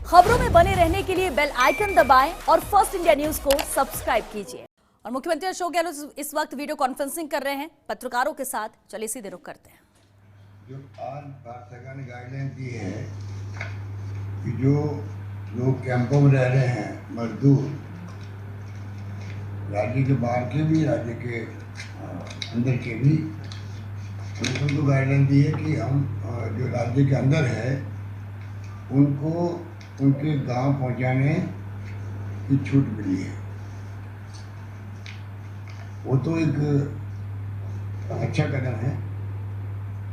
खबरों में बने रहने के लिए बेल आइकन दबाएं और फर्स्ट इंडिया न्यूज को सब्सक्राइब कीजिए। और मुख्यमंत्री अशोक गहलोत इस वक्त वीडियो कॉन्फ्रेंसिंग कर रहे हैं पत्रकारों के साथ। चलिए सीधे रुख करते हैं। जो आज भारत सरकार ने गाइडलाइन दी है कि जो लोग कैंपों में रह रहे हैं मजदूर, राज्य के बाहर के भी राज्य के अंदर के भी, उनको गाइडलाइन दी है कि हम जो राज्य के अंदर है उनको उनके गांव पहुंचाने की छूट मिली है। वो तो एक अच्छा कदम है।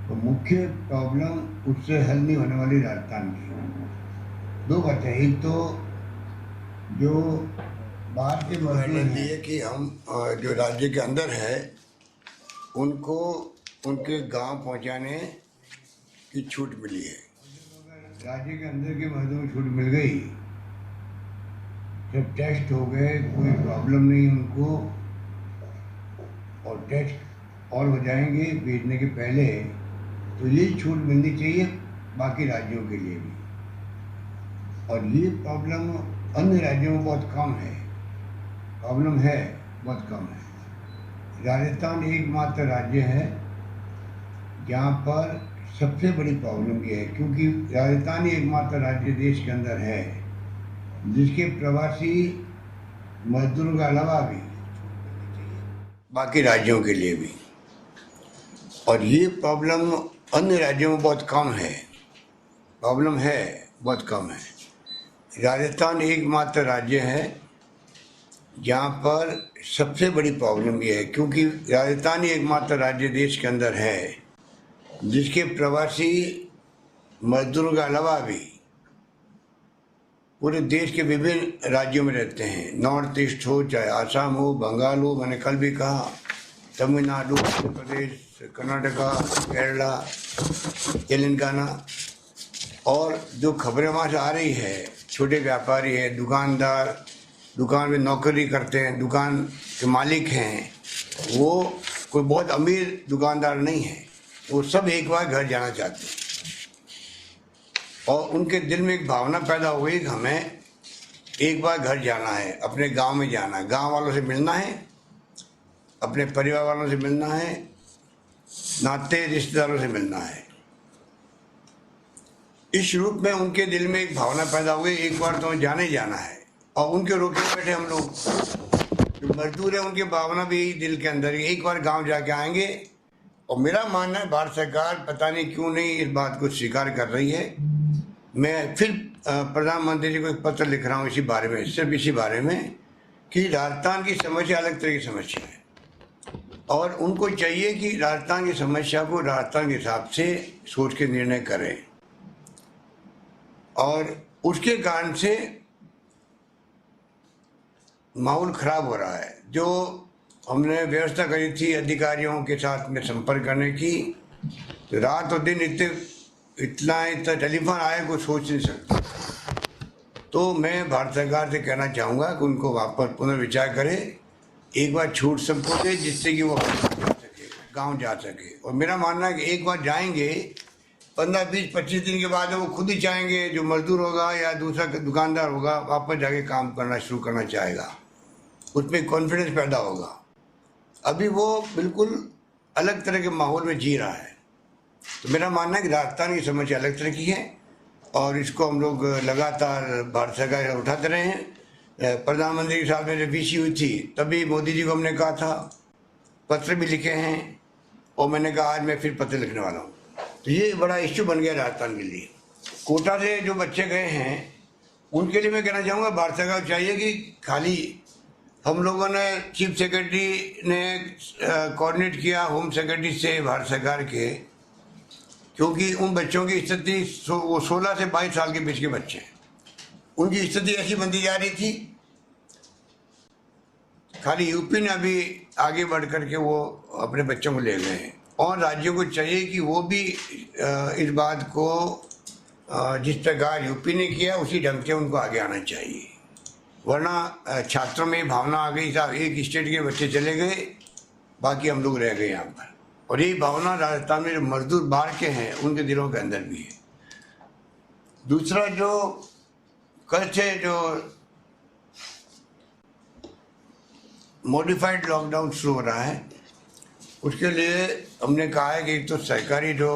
तो मुख्य प्रॉब्लम उससे हल नहीं होने वाली राजस्थान की दो बातें हैं। एक तो जो बाहर के मजदूर दी है कि हम जो राज्य के अंदर है उनको उनके गांव पहुंचाने की छूट मिली है। राज्य के अंदर के मजदूर छूट मिल गई, जब टेस्ट हो गए, कोई प्रॉब्लम नहीं उनको, और टेस्ट और हो जाएंगे भेजने के पहले, तो ये छूट मिलनी चाहिए बाकी राज्यों के लिए भी। और ये प्रॉब्लम अन्य राज्यों में बहुत कम है, प्रॉब्लम है बहुत कम है। राजस्थान एकमात्र राज्य है जहाँ पर सबसे बड़ी प्रॉब्लम ये है, क्योंकि राजस्थान ही एकमात्र राज्य देश के अंदर है जिसके प्रवासी मजदूरों के अलावा भी बाकी राज्यों के लिए भी। और ये प्रॉब्लम अन्य राज्यों में बहुत कम है, प्रॉब्लम है बहुत कम है। राजस्थान एकमात्र राज्य है जहाँ पर सबसे बड़ी प्रॉब्लम ये है, क्योंकि राजस्थान ही एकमात्र राज्य देश के अंदर है जिसके प्रवासी मजदूरों के अलावा भी पूरे देश के विभिन्न राज्यों में रहते हैं। नॉर्थ ईस्ट हो, चाहे आसाम हो, बंगाल हो, मैंने कल भी कहा, तमिलनाडु, उत्तर प्रदेश, कर्नाटका, केरला, तेलंगाना। और जो खबरें वहाँ से आ रही है, छोटे व्यापारी है, दुकानदार, दुकान में नौकरी करते हैं, दुकान के मालिक हैं, वो कोई बहुत अमीर दुकानदार नहीं है, वो सब एक बार घर जाना चाहते हैं। और उनके दिल में एक भावना पैदा हुई कि हमें एक बार घर जाना है, अपने गांव में जाना है, गांव वालों से मिलना है, अपने परिवार वालों से मिलना है, नाते रिश्तेदारों से मिलना है। इस रूप में उनके दिल में एक भावना पैदा हुई, एक बार तो जाने जाना है। और उनके रोके बैठे हम लोग जो मजदूर है, उनकी भावना भी दिल के अंदर एक बार गाँव जाके आएंगे। और मेरा मानना है भारत सरकार पता नहीं क्यों नहीं इस बात को स्वीकार कर रही है। मैं फिर प्रधानमंत्री जी को एक पत्र लिख रहा हूँ इसी बारे में, सिर्फ इसी बारे में, कि राजस्थान की समस्या अलग तरह की समस्या है और उनको चाहिए कि राजस्थान की समस्या को राजस्थान के हिसाब से सोच के निर्णय करें। और उसके कारण से माहौल खराब हो रहा है। जो हमने व्यवस्था करी थी अधिकारियों के साथ में संपर्क करने की, तो रात और दिन इतना टेलीफोन आए को सोच नहीं सकते। तो मैं भारत सरकार से कहना चाहूँगा कि उनको वापस पुनर्विचार करें, एक बार छूट सबको दे जिससे कि वो गांव जा सके। और मेरा मानना है कि एक बार जाएंगे, 15, 20, 25 दिन के बाद वो खुद ही चाहेंगे, जो मजदूर होगा या दूसरा दुकानदार होगा, वापस जाके काम करना शुरू करना चाहेगा, उसमें कॉन्फिडेंस पैदा होगा। अभी वो बिल्कुल अलग तरह के माहौल में जी रहा है। तो मेरा मानना है कि राजस्थान की समस्या अलग तरह की है और इसको हम लोग लगातार भारत सरकार से उठाते रहे हैं। प्रधानमंत्री के साथ मेरी बीसी हुई थी, तभी मोदी जी को हमने कहा था, पत्र भी लिखे हैं, और मैंने कहा आज मैं फिर पत्र लिखने वाला हूँ। तो ये बड़ा इश्यू बन गया राजस्थान के लिए। कोटा से जो बच्चे गए हैं उनके लिए मैं कहना चाहूँगा भारत सरकार को चाहिए कि खाली हम लोगों ने चीफ सेक्रेटरी ने कोऑर्डिनेट किया होम सेक्रेटरी से भारत सरकार के, क्योंकि उन बच्चों की स्थिति वो 16 से 22 साल के बीच के बच्चे हैं, उनकी स्थिति ऐसी बनती जा रही थी। खाली यूपी ने अभी आगे बढ़ कर के वो अपने बच्चों को ले गए हैं, और राज्यों को चाहिए कि वो भी इस बात को जिस प्रकार यूपी ने किया उसी ढंग से उनको आगे आना चाहिए। वरना छात्रों में भावना आ गई, साहब एक स्टेट के बच्चे चले गए, बाकी हम लोग रह गए यहाँ पर। और यही भावना राजस्थान में जो मजदूर बाहर के हैं उनके दिलों के अंदर भी है। दूसरा जो कल से जो मॉडिफाइड लॉकडाउन शुरू हो रहा है, उसके लिए हमने कहा है कि एक तो सरकारी जो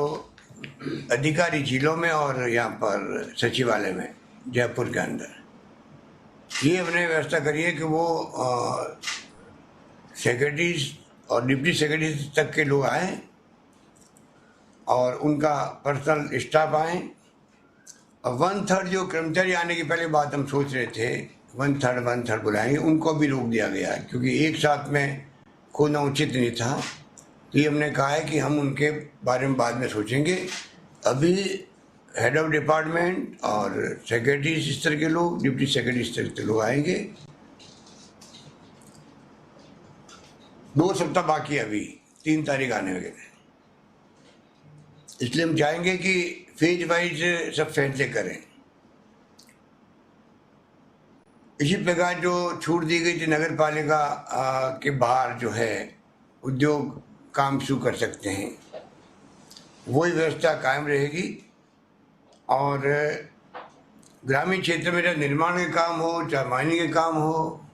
अधिकारी जिलों में और यहाँ पर सचिवालय में जयपुर के अंदर, ये हमने व्यवस्था करी है कि वो सेक्रेटरीज और डिप्टी सेक्रेटरीज तक के लोग आएँ और उनका पर्सनल स्टाफ आए। और 1/3 जो कर्मचारी आने की पहले बात हम सोच रहे थे, 1/3 बुलाएंगे, उनको भी रोक दिया गया है क्योंकि एक साथ में खोना उचित नहीं था। तो ये हमने कहा है कि हम उनके बारे में बाद में सोचेंगे। अभी हेड ऑफ डिपार्टमेंट और सेक्रेटरी स्तर के लोग, डिप्टी सेक्रेटरी स्तर के लोग आएंगे। 2 सप्ताह बाकी है, अभी 3 तारीख आने वगैरह, इसलिए हम चाहेंगे कि फेज वाइज सब फैसले करें। इसी प्रकार जो छूट दी गई थी नगर पालिका के बाहर जो है उद्योग काम शुरू कर सकते हैं, वही व्यवस्था कायम रहेगी। और ग्रामीण क्षेत्र में चाहे निर्माण के काम हो, चाहे माइनिंग के काम हो,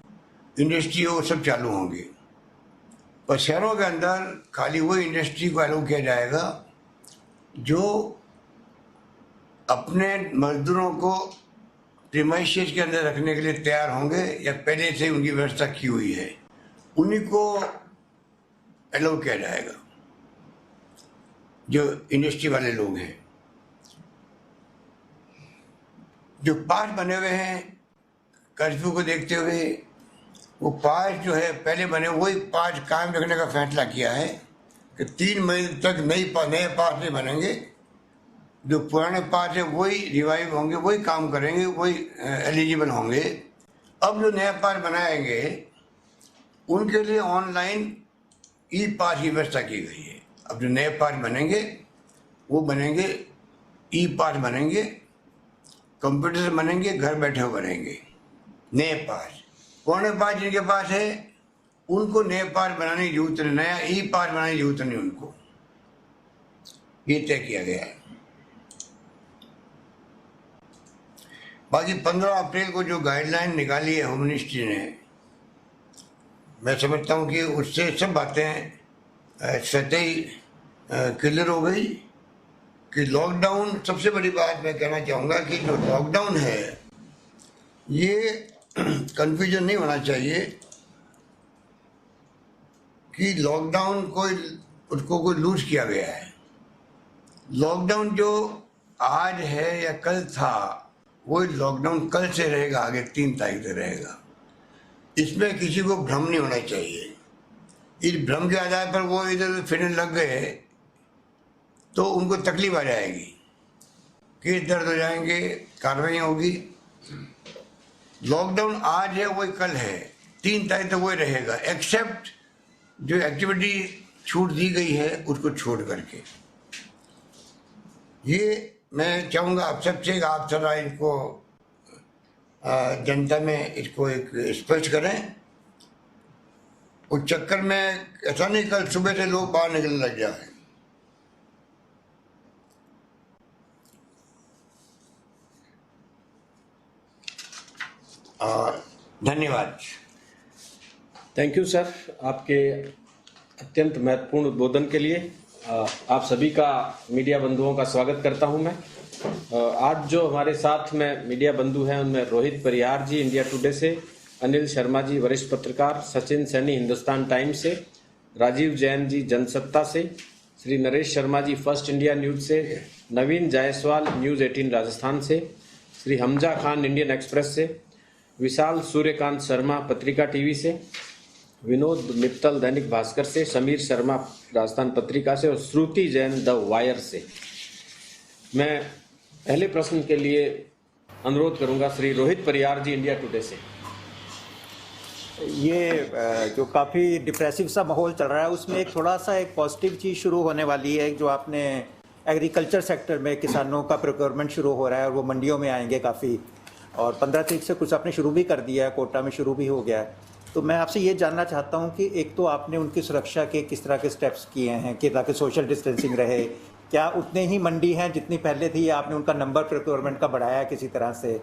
इंडस्ट्री हो, सब चालू होंगे। पर शहरों के अंदर खाली वही इंडस्ट्री को अलाउ किया जाएगा जो अपने मजदूरों को प्रीमाइसेस के अंदर रखने के लिए तैयार होंगे या पहले से उनकी व्यवस्था की हुई है, उन्हीं को अलाउ किया जाएगा, जो इंडस्ट्री वाले लोग हैं। जो पास बने हुए हैं कर्फ्यू को देखते हुए, वो पास जो है पहले बने वही पास कायम रखने का फैसला किया है कि 3 महीने तक नए पास नहीं बनेंगे। जो पुराने पास है वही रिवाइव होंगे, वही काम करेंगे, वही एलिजिबल होंगे। अब जो नया पास बनाएंगे उनके लिए ऑनलाइन ई पास की व्यवस्था की गई है। अब जो नए पास बनेंगे वो बनेंगे ई पास बनेंगे, कंप्यूटर से बनेंगे, घर बैठे हुए बनेंगे नए पास। पुराने पास जिनके पास है उनको नए पास बनाने की जरूरत नहीं, नया ई पास बनाने की जरूरत नहीं उनको, ये तय किया गया है। बाकी 15 अप्रैल को जो गाइडलाइन निकाली है होम मिनिस्ट्री ने, मैं समझता हूँ कि उससे सब बातें स्वतः ही क्लियर हो गई कि लॉकडाउन, सबसे बड़ी बात मैं कहना चाहूँगा कि जो लॉकडाउन है ये कन्फ्यूजन नहीं होना चाहिए कि लॉकडाउन उसको कोई लूज किया गया है। लॉकडाउन जो आज है या कल था, वही लॉकडाउन कल से रहेगा, आगे 3 तारीख तक रहेगा। इसमें किसी को भ्रम नहीं होना चाहिए। इस भ्रम के आधार पर वो इधर फिरने लग गए तो उनको तकलीफ आ जाएगी, केस दर्द हो जाएंगे, कार्रवाई होगी। लॉकडाउन आज है वही कल है, 3 तारीख तक वही रहेगा, एक्सेप्ट जो एक्टिविटी छूट दी गई है उसको छोड़ करके। ये मैं चाहूँगा आप सबसे, आप थोड़ा इनको जनता में इसको एक स्पष्ट करें। उस चक्कर में ऐसा नहीं कल सुबह से लोग बाहर निकलने लग जाए। धन्यवाद। थैंक यू सर, आपके अत्यंत महत्वपूर्ण उद्बोधन के लिए। आप सभी का, मीडिया बंधुओं का स्वागत करता हूं मैं। आज जो हमारे साथ में मीडिया बंधु हैं उनमें रोहित परिहार जी इंडिया टुडे से, अनिल शर्मा जी वरिष्ठ पत्रकार, सचिन सैनी हिंदुस्तान टाइम्स से, राजीव जैन जी जनसत्ता से, Shri Naresh Sharma ji first India news से, नवीन जायसवाल न्यूज़ 18 राजस्थान से, श्री हमजा खान इंडियन एक्सप्रेस से, विशाल सूर्यकांत शर्मा पत्रिका टीवी से, विनोद मित्तल दैनिक भास्कर से, समीर शर्मा राजस्थान पत्रिका से और श्रुति जैन द वायर से। मैं पहले प्रश्न के लिए अनुरोध करूंगा श्री रोहित परिहार जी इंडिया टुडे से। ये जो काफ़ी डिप्रेसिव सा माहौल चल रहा है उसमें एक थोड़ा सा एक पॉजिटिव चीज़ शुरू होने वाली है, जो आपने एग्रीकल्चर सेक्टर में किसानों का प्रोक्योरमेंट शुरू हो रहा है और वो मंडियों में आएंगे काफ़ी, और 15 तारीख से कुछ आपने शुरू भी कर दिया है, कोटा में शुरू भी हो गया है। तो मैं आपसे ये जानना चाहता हूँ कि एक तो आपने उनकी सुरक्षा के किस तरह के स्टेप्स किए हैं कि ताकि सोशल डिस्टेंसिंग रहे, क्या उतने ही मंडी हैं जितनी पहले थी, या आपने उनका नंबर प्रोक्योरमेंट का बढ़ाया किसी तरह से,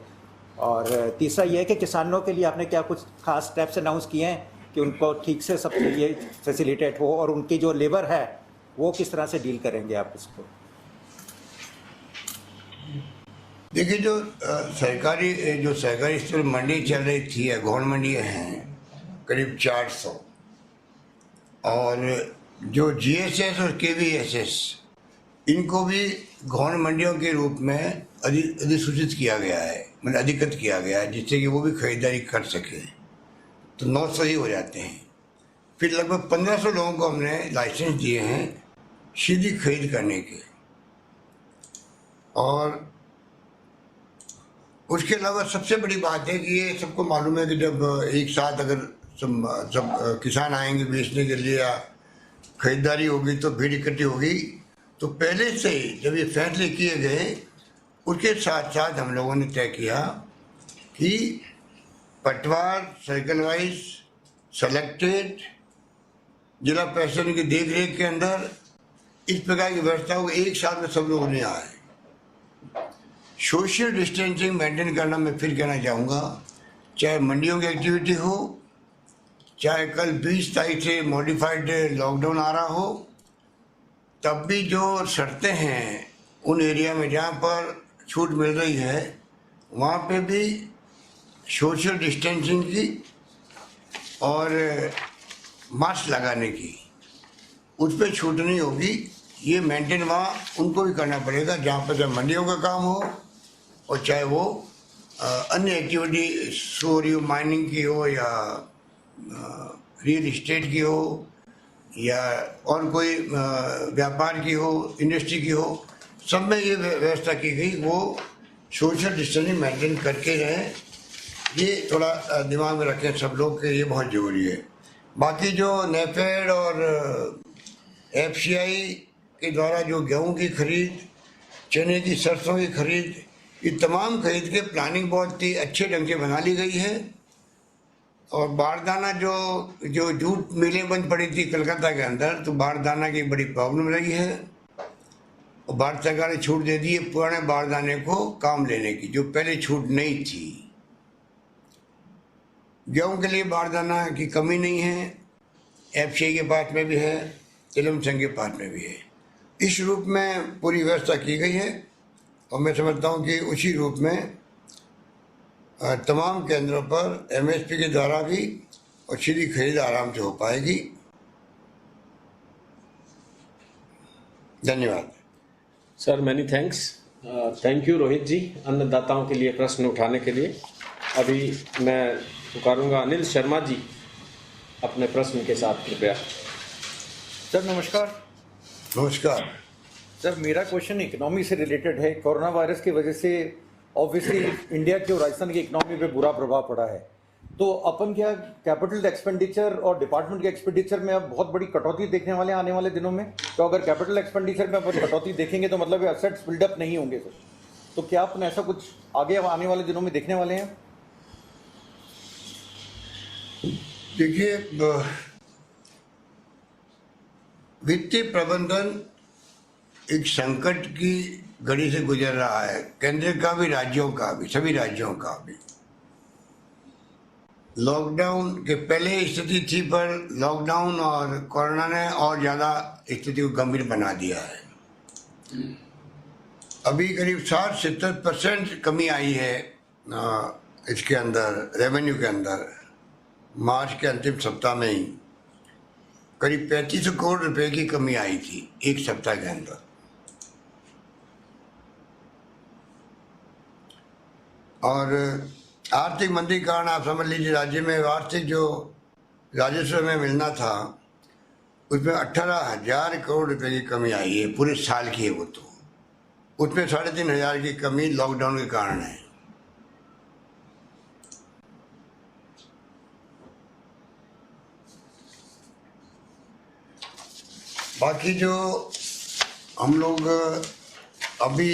और तीसरा ये है कि किसानों के लिए आपने क्या कुछ खास स्टेप्स अनाउंस किए हैं कि उनको ठीक से सब ये फैसिलिटेट हो, और उनकी जो लेबर है वो किस तरह से डील करेंगे आप इसको? देखिए, जो सरकारी स्तर मंडी चल रही थी, गौण मंडियाँ हैं करीब 400, और जो GSS और KVSS इनको भी गौण मंडियों के रूप में अधिसूचित किया गया है, मतलब अधिकृत किया गया है, जिससे कि वो भी खरीदारी कर सके। तो 900 ही हो जाते हैं। फिर लगभग 1500 लोगों को हमने लाइसेंस दिए हैं सीधी खरीद करने के। और उसके अलावा सबसे बड़ी बात है कि ये सबको मालूम है कि जब एक साथ अगर सब किसान आएंगे बेचने के लिए या खरीदारी होगी तो भीड़ इकट्ठी होगी, तो पहले से ही जब ये फैसले किए गए उसके साथ साथ हम लोगों ने तय किया कि पटवार सर्कल वाइज सेलेक्टेड जिला प्रशासन की देख रेख के अंदर इस प्रकार की व्यवस्था हो, एक साथ में सब लोग नहीं आए। सोशल डिस्टेंसिंग मेंटेन करना मैं फिर कहना चाहूँगा, चाहे मंडियों की एक्टिविटी हो, चाहे कल 20 तारीख से मॉडिफाइड लॉकडाउन आ रहा हो, तब भी जो शर्तें हैं उन एरिया में जहाँ पर छूट मिल रही है वहाँ पे भी सोशल डिस्टेंसिंग की और मास्क लगाने की, उस पर छूट नहीं होगी। ये मेंटेन वहाँ उनको भी करना पड़ेगा जहाँ पर चाहे मंडियों का काम हो और चाहे वो अन्य एक्टिविटी सोरी माइनिंग की हो या रियल इस्टेट की हो या और कोई व्यापार की हो, इंडस्ट्री की हो, सब में ये व्यवस्था की गई। वो सोशल डिस्टेंसिंग मेंटेन करके रहें, ये थोड़ा दिमाग में रखें सब लोग के, ये बहुत ज़रूरी है। बाकी जो नेफेड और FCI के द्वारा जो गेहूं की खरीद, चने की, सरसों की खरीद, ये तमाम खरीद के प्लानिंग बहुत ही अच्छे ढंग से बना ली गई है। और बारदाना जो जूट मिलें बंद पड़ी थी कलकत्ता के अंदर, तो बारदाना की बड़ी प्रॉब्लम रही है और भारत सरकार ने छूट दे दी है पुराने बारदाने को काम लेने की, जो पहले छूट नहीं थी। गेहूं के लिए बारदाना की कमी नहीं है, FCI के पास में भी है, तिलम संघ के पास में भी है। इस रूप में पूरी व्यवस्था की गई है और मैं समझता हूं कि उसी रूप में तमाम केंद्रों पर MSP के द्वारा भी और सीधी खरीद आराम से हो पाएगी। धन्यवाद sir, many thanks. Thank you Rohit ji, अन्नदाताओं के लिए प्रश्न उठाने के लिए। अभी मैं पुकारूंगा अनिल शर्मा जी अपने प्रश्न के साथ, कृपया। सर नमस्कार। नमस्कार सर, मेरा क्वेश्चन इकोनॉमी से रिलेटेड है। कोरोना वायरस की वजह से ऑब्वियसली इंडिया की और राजस्थान की इकोनॉमी पे बुरा प्रभाव पड़ा है, तो अपन क्या कैपिटल एक्सपेंडिचर और डिपार्टमेंट के एक्सपेंडिचर में अब बहुत बड़ी कटौती देखने वाले हैं आने वाले दिनों में? तो अगर कैपिटल एक्सपेंडिचर में अपन कटौती देखेंगे तो मतलब एसेट्स बिल्डअप नहीं होंगे सर, तो क्या अपन ऐसा कुछ आगे आने वाले दिनों में देखने वाले हैं? देखिए, वित्तीय प्रबंधन एक संकट की घड़ी से गुजर रहा है, केंद्र का भी, राज्यों का भी, सभी राज्यों का भी। लॉकडाउन के पहले स्थिति थी, पर लॉकडाउन और कोरोना ने और ज़्यादा स्थिति को गंभीर बना दिया है। अभी करीब 60-70% कमी आई है इसके अंदर, रेवेन्यू के अंदर। मार्च के अंतिम सप्ताह में ही करीब 3500 करोड़ रुपए की कमी आई थी एक सप्ताह के अंदर। और आर्थिक मंदी के कारण आप समझ लीजिए राज्य में वार्षिक जो राजस्व में मिलना था उसमें 18,000 करोड़ रुपए की कमी आई है, पूरे साल की है वो। तो उसमें 3,500 की कमी लॉकडाउन के कारण है। बाकी जो हम लोग अभी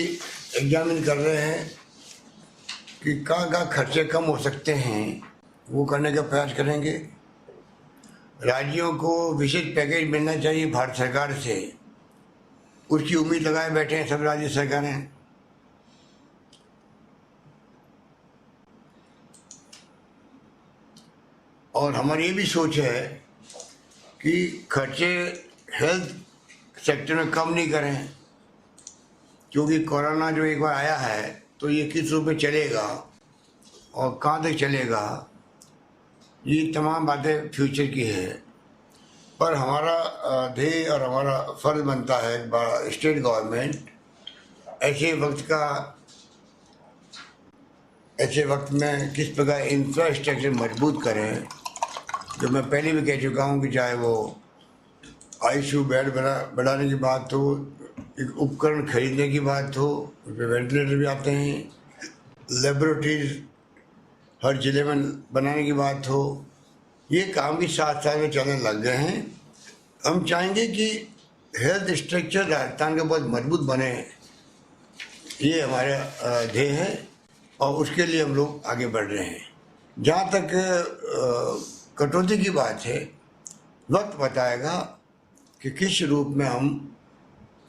एग्जामिन कर रहे हैं कि कहाँ खर्चे कम हो सकते हैं, वो करने का प्रयास करेंगे। राज्यों को विशेष पैकेज मिलना चाहिए भारत सरकार से, उसकी उम्मीद लगाए बैठे हैं सब राज्य सरकारें। और हमारी ये भी सोच है कि खर्चे हेल्थ सेक्टर में कम नहीं करें, क्योंकि कोरोना जो एक बार आया है तो ये किस रूप में चलेगा और कहाँ तक चलेगा, ये तमाम बातें फ्यूचर की है। पर हमारा ध्येय और हमारा फर्ज बनता है स्टेट गवर्नमेंट ऐसे वक्त में किस प्रकार इंफ्रास्ट्रक्चर मजबूत करें। जो मैं पहले भी कह चुका हूँ कि चाहे वो आईसीयू बेड बढ़ाने की बात हो, एक उपकरण खरीदने की बात हो, उसमें वेंटिलेटर भी आते हैं, लेबोरेटरीज हर जिले में बनाने की बात हो, ये काम भी साथ साथ में चलने लग गए हैं। हम चाहेंगे कि हेल्थ स्ट्रक्चर राजस्थान का बहुत मजबूत बने, ये हमारा ध्येय है और उसके लिए हम लोग आगे बढ़ रहे हैं। जहाँ तक कटौती की बात है, वक्त बताएगा कि किस रूप में हम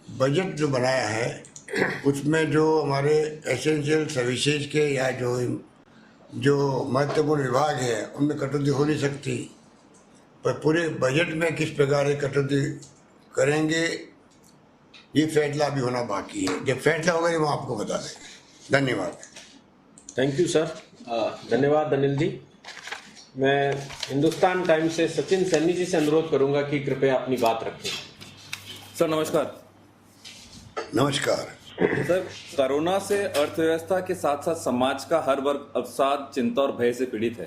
बजट जो बनाया है उसमें जो हमारे एसेंशियल सर्विसेज के या जो महत्वपूर्ण विभाग है उनमें कटौती हो नहीं सकती, पर पूरे बजट में किस प्रकार कटौती करेंगे ये फैसला भी होना बाकी है। जब फैसला होगा ये हम आपको बता देंगे। धन्यवाद। Thank you sir. धन्यवाद अनिल जी। मैं हिंदुस्तान टाइम्स से सचिन सैनी जी से अनुरोध करूंगा कि कृपया अपनी बात रखें। सर नमस्कार। नमस्कार सर, कोरोना से अर्थव्यवस्था के साथ साथ समाज का हर वर्ग अवसाद, चिंता और भय से पीड़ित है।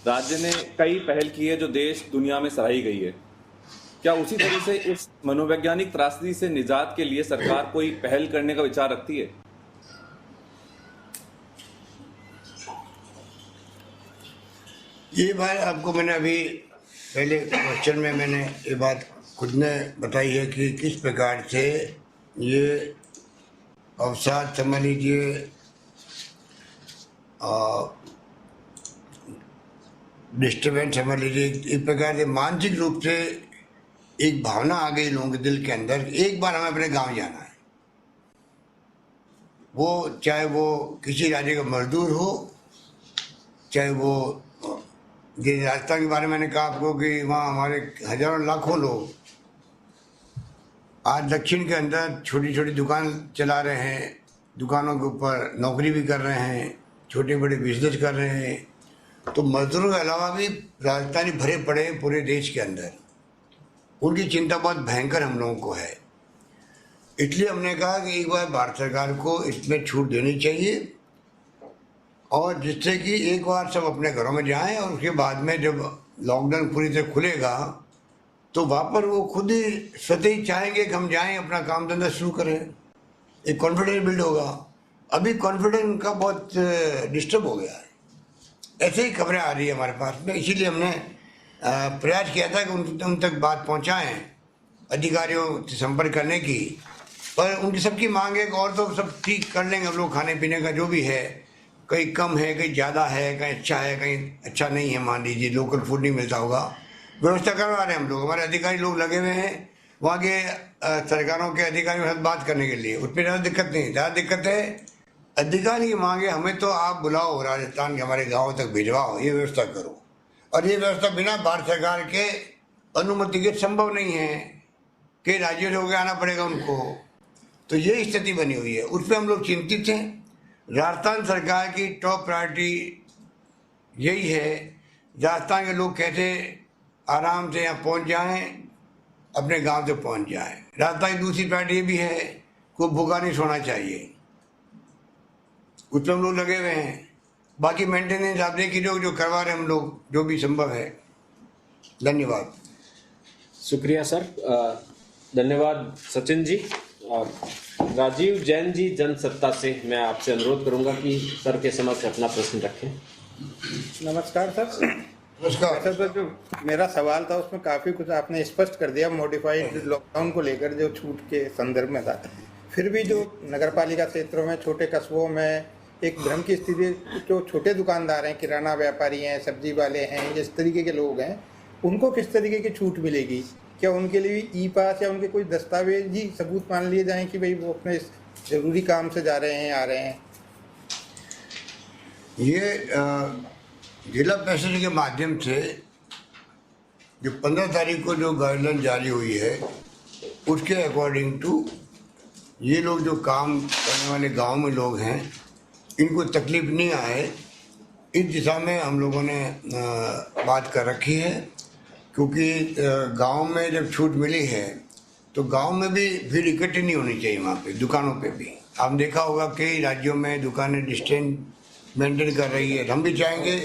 राज्य ने कई पहल की है जो देश दुनिया में सराही गई है। क्या उसी तरह से इस मनोवैज्ञानिक त्रासदी से निजात के लिए सरकार कोई पहल करने का विचार रखती है? ये बात आपको मैंने अभी पहले क्वेश्चन में मैंने ये बात खुद ने बताई है कि किस प्रकार से ये अवसाद समझ लीजिए, डिस्टर्बेंस समझ लीजिए, इस प्रकार से मानसिक रूप से एक भावना आ गई लोगों के दिल के अंदर। एक बार हमें अपने गांव जाना है, वो चाहे वो किसी राज्य का मजदूर हो, चाहे वो जिस राजस्थान के बारे में मैंने कहा आपको कि वहाँ हमारे हजारों लाखों लोग आज दक्षिण के अंदर छोटी छोटी दुकान चला रहे हैं, दुकानों के ऊपर नौकरी भी कर रहे हैं, छोटे बड़े बिजनेस कर रहे हैं। तो मजदूरों के अलावा भी राजस्थानी भरे पड़े हैं पूरे देश के अंदर। उनकी चिंता बहुत भयंकर हम लोगों को है। इसलिए हमने कहा कि एक बार भारत सरकार को इसमें छूट देनी चाहिए और जिससे कि एक बार सब अपने घरों में जाएं और उसके बाद में जब लॉकडाउन पूरी तरह खुलेगा तो वहाँ पर वो खुद ही स्वतः ही चाहेंगे कि हम जाएं, अपना काम धंधा शुरू करें। एक कॉन्फिडेंस बिल्ड होगा। अभी कॉन्फिडेंस उनका बहुत डिस्टर्ब हो गया है। ऐसे ही खबरें आ रही है हमारे पास में, इसीलिए हमने प्रयास किया था कि उन तक बात पहुँचाएँ, अधिकारियों से संपर्क करने की। पर उनकी सबकी मांग है कि और तो सब ठीक कर लेंगे हम लोग, खाने पीने का जो भी है, कहीं कम है, कहीं ज़्यादा है, कहीं अच्छा है, कहीं अच्छा नहीं है, मान लीजिए लोकल फूड नहीं मिलता होगा, व्यवस्था करवा रहे हैं हम लोग। हमारे अधिकारी लोग लगे हुए हैं वहाँ के सरकारों के अधिकारियों के साथ बात करने के लिए। उसमें ज़्यादा दिक्कत नहीं, ज़्यादा दिक्कत है अधिकारी की मांगे हमें तो आप बुलाओ, राजस्थान के हमारे गाँव तक भिजवाओ, ये व्यवस्था करो। और ये व्यवस्था बिना भारत सरकार के अनुमति के संभव नहीं है कि राज्यों से होकर आना पड़ेगा उनको। तो ये स्थिति बनी हुई है, उस पर हम लोग चिंतित हैं। राजस्थान सरकार की टॉप प्रायोरिटी यही है, राजस्थान के लोग कैसे आराम से यहाँ पहुँच जाएं, अपने गांव तक पहुँच जाएं। राजस्थान की दूसरी प्रायोरिटी ये भी है, कोई भूखा नहीं सोना चाहिए, उस पर हम लोग लगे हुए हैं। बाकी मेंटेनेंस आप देखिए जो करवा रहे हैं हम लोग, जो भी संभव है। धन्यवाद। शुक्रिया सर। धन्यवाद सचिन जी। राजीव जैन जी जनसत्ता से मैं आपसे अनुरोध करूंगा कि सर के समक्ष अपना प्रश्न रखें। नमस्कार सर। नमस्कार। सर, तो जो मेरा सवाल था उसमें काफ़ी कुछ आपने स्पष्ट कर दिया, मॉडिफाइड लॉकडाउन को लेकर जो छूट के संदर्भ में था। फिर भी जो नगरपालिका क्षेत्रों में, छोटे कस्बों में एक भ्रम की स्थिति, जो छोटे दुकानदार हैं, किराना व्यापारी हैं, सब्जी वाले हैं, इस तरीके के लोग हैं, उनको किस तरीके की छूट मिलेगी? क्या उनके लिए ई पास या उनके कोई दस्तावेज ही सबूत मान लिए जाएं कि भाई वो अपने ज़रूरी काम से जा रहे हैं, आ रहे हैं? ये जिला परिषद के माध्यम से जो 15 तारीख को जो गाइडलाइन जारी हुई है उसके अकॉर्डिंग टू ये लोग जो काम करने वाले गांव में लोग हैं इनको तकलीफ नहीं आए, इस दिशा में हम लोगों ने बात कर रखी है। क्योंकि गांव में जब छूट मिली है तो गांव में भी भीड़ इकट्ठी नहीं होनी चाहिए, वहाँ पे दुकानों पे भी। आपने देखा होगा कई राज्यों में दुकानें डिस्टेंस मेंटेन कर रही है। हम भी चाहेंगे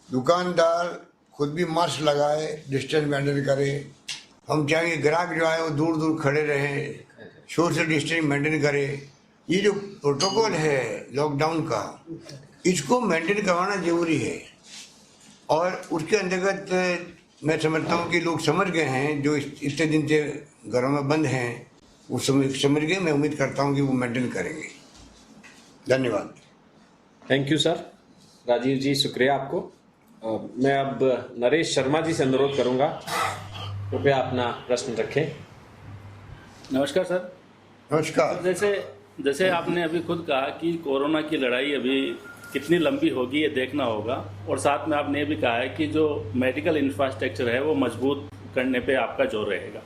दुकानदार खुद भी मास्क लगाए, डिस्टेंस मेंटेन करे। हम चाहेंगे ग्राहक जो है वो दूर दूर खड़े रहे, सोशल डिस्टेंस मेंटेन करे। ये जो प्रोटोकॉल है लॉकडाउन का, इसको मेंटेन करवाना जरूरी है। और उसके अंतर्गत मैं समझता हूँ कि लोग समझ गए हैं, जो इतने दिन से घरों में बंद हैं वो समझ गए। मैं उम्मीद करता हूँ कि वो मेंटेन करेंगे। धन्यवाद। Thank you sir. Rajiv ji शुक्रिया आपको। मैं अब नरेश शर्मा जी से अनुरोध करूंगा, कृपया अपना प्रश्न रखें। नमस्कार सर। नमस्कार। जैसे आपने अभी खुद कहा कि कोरोना की लड़ाई अभी कितनी लंबी होगी ये देखना होगा, और साथ में आपने ये भी कहा है कि जो मेडिकल इंफ्रास्ट्रक्चर है वो मजबूत करने पे आपका जोर रहेगा।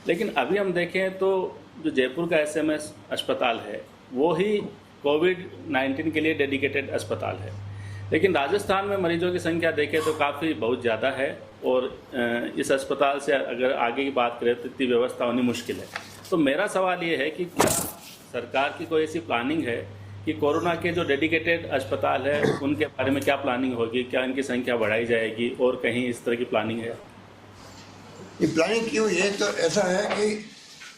लेकिन अभी हम देखें तो जो जयपुर का एसएमएस अस्पताल है वो ही कोविड-19 के लिए डेडिकेटेड अस्पताल है, लेकिन राजस्थान में मरीजों की संख्या देखें तो काफ़ी बहुत ज़्यादा है, और इस अस्पताल से अगर आगे की बात करें तो इतनी व्यवस्था होनी मुश्किल है। तो मेरा सवाल ये है कि क्या सरकार की कोई ऐसी प्लानिंग है कि कोरोना के जो डेडिकेटेड अस्पताल है उनके बारे में क्या प्लानिंग होगी, क्या इनकी संख्या बढ़ाई जाएगी, और कहीं इस तरह की प्लानिंग है? ये प्लानिंग क्यों है? तो ऐसा है कि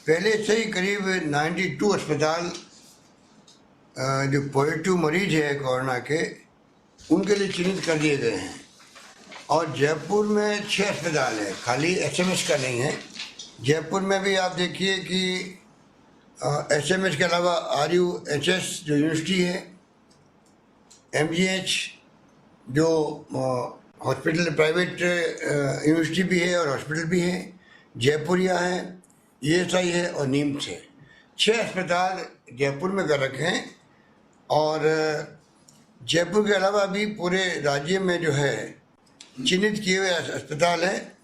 पहले से ही करीब 92 अस्पताल जो पॉजिटिव मरीज है कोरोना के उनके लिए चिन्हित कर दिए गए हैं। और जयपुर में 6 अस्पताल है, खाली एसएमएस का नहीं है। जयपुर में भी आप देखिए कि एसएमएस के अलावा RUHS जो यूनिवर्सिटी है, MGH जो हॉस्पिटल प्राइवेट यूनिवर्सिटी भी है और हॉस्पिटल भी है, जयपुरिया है, ESI है और नीम्स है। 6 अस्पताल जयपुर में कर रखे हैं। और जयपुर के अलावा भी पूरे राज्य में जो है चिन्हित किए हुए अस्पताल है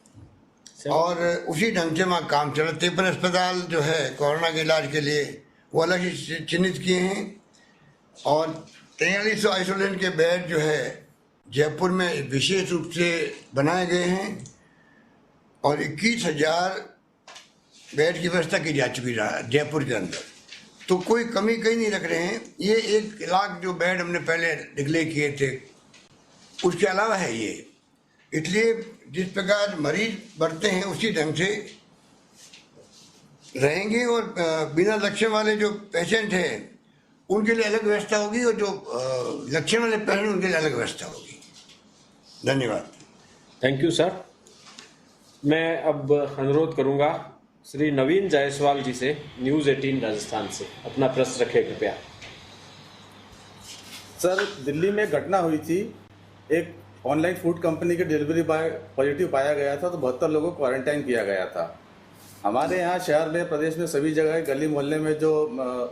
और उसी ढंग से वहाँ काम चल रहा है। 53 अस्पताल जो है कोरोना के इलाज के लिए वो अलग ही चिन्हित किए हैं। और 4300 आइसोलेशन के बेड जो है जयपुर में विशेष रूप से बनाए गए हैं और 21,000 बेड की व्यवस्था की जा चुकी है जयपुर के अंदर। तो कोई कमी कहीं नहीं रख रहे हैं। ये 1 लाख जो बेड हमने पहले डिक्लेयर किए थे उसके अलावा है ये। इसलिए जिस प्रकार मरीज बढ़ते हैं उसी ढंग से रहेंगे। और बिना लक्षण वाले जो पेशेंट हैं उनके लिए अलग व्यवस्था होगी और जो लक्षण वाले पेशेंट उनके लिए अलग व्यवस्था होगी। धन्यवाद। Thank you sir. मैं अब अनुरोध करूंगा श्री नवीन जायसवाल जी से, न्यूज़ 18 राजस्थान से, अपना प्रश्न रखें कृपया। सर, दिल्ली में घटना हुई थी, एक ऑनलाइन फूड कंपनी के डिलीवरी बॉय पॉजिटिव पाया गया था तो 72 लोगों को क्वारंटाइन किया गया था। हमारे यहाँ शहर में, प्रदेश में सभी जगह गली मोहल्ले में जो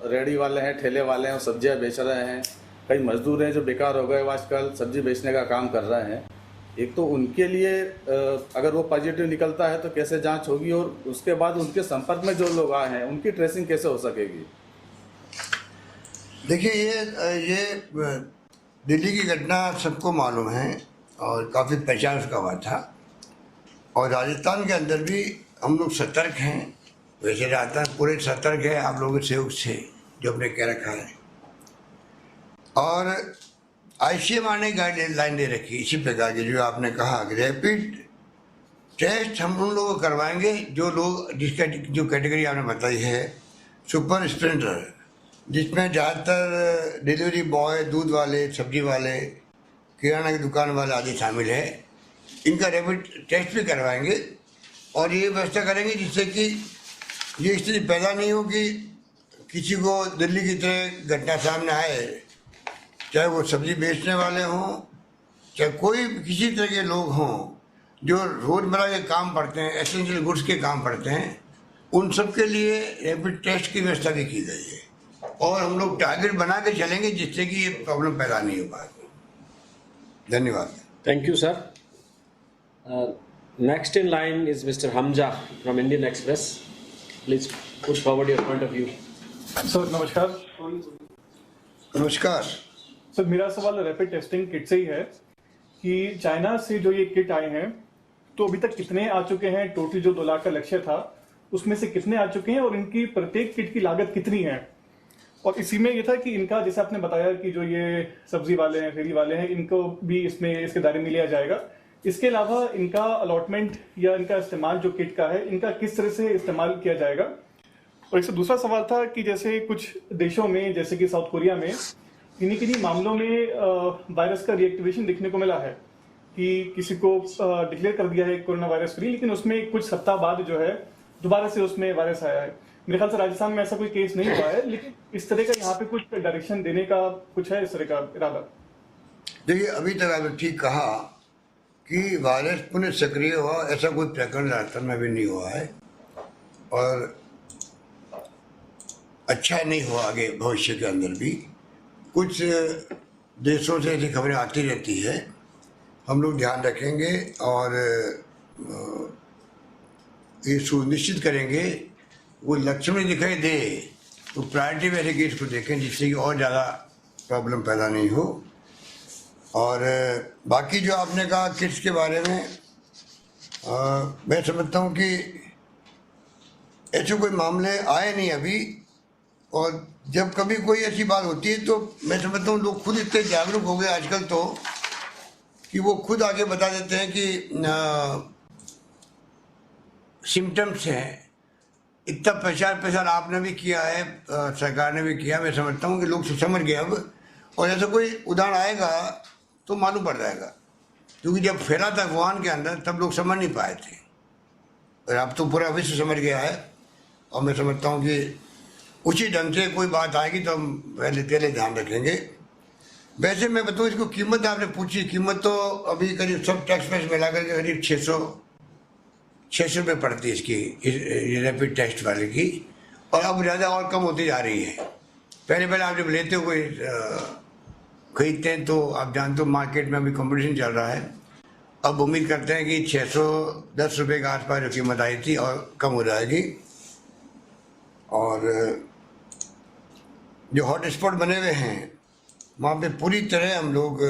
रेहड़ी वाले हैं, ठेले वाले हैं, वो सब्जियाँ बेच रहे हैं। कई मजदूर हैं जो बेकार हो गए, वो आजकल सब्जी बेचने का काम कर रहे हैं। एक तो उनके लिए अगर वो पॉजिटिव निकलता है तो कैसे जांच होगी, और उसके बाद उनके संपर्क में जो लोग आए हैं उनकी ट्रेसिंग कैसे हो सकेगी? देखिए, ये दिल्ली की घटना सबको मालूम है और काफ़ी पहचान उसका हुआ था। और राजस्थान के अंदर भी हम लोग सतर्क हैं। वैसे राजस्थान पूरे सतर्क है आप लोगों के सहयोग से जो हमने कह रखा है। और ICMR ने गाइडलाइन दे रखी इसी प्रकार की जो आपने कहा कि रैपिड टेस्ट हम उन लोगों को करवाएंगे जो लोग जिसका जो कैटेगरी आपने बताई है सुपर स्प्रेडर, जिसमें ज़्यादातर डिलीवरी बॉय, दूध वाले, सब्जी वाले, किराना की दुकान वाले आदि शामिल है। इनका रैपिड टेस्ट भी करवाएंगे और ये व्यवस्था करेंगे जिससे कि ये स्थिति पैदा नहीं हो कि किसी को दिल्ली की तरह घटना सामने आए, चाहे वो सब्जी बेचने वाले हों, चाहे कोई किसी तरह के लोग हों जो रोज़मर्रा के काम पड़ते हैं, एसेंशियल गुड्स के काम पड़ते हैं, उन सब के लिए रैपिड टेस्ट की व्यवस्था भी की गई है। और हम लोग टारगेट बना के चलेंगे जिससे कि ये प्रॉब्लम पैदा नहीं हो पाए। धन्यवाद। Thank you, sir. Next in line is Mr. Hamza from Indian Express. Please put forward your point of view. Sir नमस्कार। नमस्कार। सर मेरा सवाल रैपिड टेस्टिंग किट से ही है कि चाइना से जो ये किट आए हैं तो अभी तक कितने आ चुके हैं, टोटल जो 2 लाख का लक्ष्य था उसमें से कितने आ चुके हैं और इनकी प्रत्येक किट की लागत कितनी है। और इसी में ये था कि इनका जैसे आपने बताया कि जो ये सब्जी वाले हैं, फेरी वाले हैं, इनको भी इसमें इसके दायरे में लिया जाएगा। इसके अलावा इनका अलॉटमेंट या इनका इस्तेमाल जो किट का है इनका किस तरह से इस्तेमाल किया जाएगा। और इससे दूसरा सवाल था कि जैसे कुछ देशों में जैसे कि साउथ कोरिया में किन्हीं मामलों में वायरस का रिएक्टिवेशन देखने को मिला है कि किसी को डिक्लेयर कर दिया है कोरोना वायरस फ्री, लेकिन उसमें कुछ सप्ताह बाद जो है दोबारा से उसमें वायरस आया है। मेरे ख्याल से राजस्थान में ऐसा कोई केस नहीं हुआ है, लेकिन इस तरह का यहाँ पे कुछ डायरेक्शन देने का कुछ है इस तरह का इरादा। देखिए, अभी तक आपने ठीक कहा कि वायरस पुनः सक्रिय हुआ, ऐसा कोई प्रकरण राजस्थान में भी नहीं हुआ है और अच्छा नहीं हुआ आगे भविष्य के अंदर भी। कुछ देशों से ऐसी खबरें आती रहती है, हम लोग ध्यान रखेंगे और ये सुनिश्चित करेंगे वो लक्षण में दिखाई दे तो प्रायोरिटी में ऐसे केस को देखें जिससे कि और ज़्यादा प्रॉब्लम पैदा नहीं हो। और बाकी जो आपने कहा किट्स के बारे में, मैं समझता हूँ कि ऐसे कोई मामले आए नहीं अभी, और जब कभी कोई ऐसी बात होती है तो मैं समझता हूँ लोग खुद इतने जागरूक हो गए आजकल तो कि वो खुद आगे बता देते हैं कि सिम्टम्स हैं। इतना प्रचार आपने भी किया है, सरकार ने भी किया। मैं समझता हूँ कि लोग समझ गए अब, और ऐसा कोई उदाहरण आएगा तो मालूम पड़ जाएगा, क्योंकि जब फैला था वुहान के अंदर तब लोग समझ नहीं पाए थे, और अब तो पूरा विश्व समझ गया है। और मैं समझता हूँ कि उसी ढंग से कोई बात आएगी तो हम पहले ध्यान रखेंगे। वैसे मैं बताऊँ, इसको कीमत आपने पूछी, कीमत तो अभी करीब सब टैक्स वैक्स मिला करके करीब 600 रुपये पड़ती है इसकी, रैपिड टेस्ट वाले की, और अब ज़्यादा और कम होती जा रही है। पहले आप जब लेते हो कोई खरीदते हैं तो आप जानते हो मार्केट में अभी कंपटीशन चल रहा है। अब उम्मीद करते हैं कि 610 रुपये के आसपास जो कीमत आई थी और कम हो जाएगी। और जो हॉट स्पॉट बने हुए हैं वहाँ पे पूरी तरह हम लोग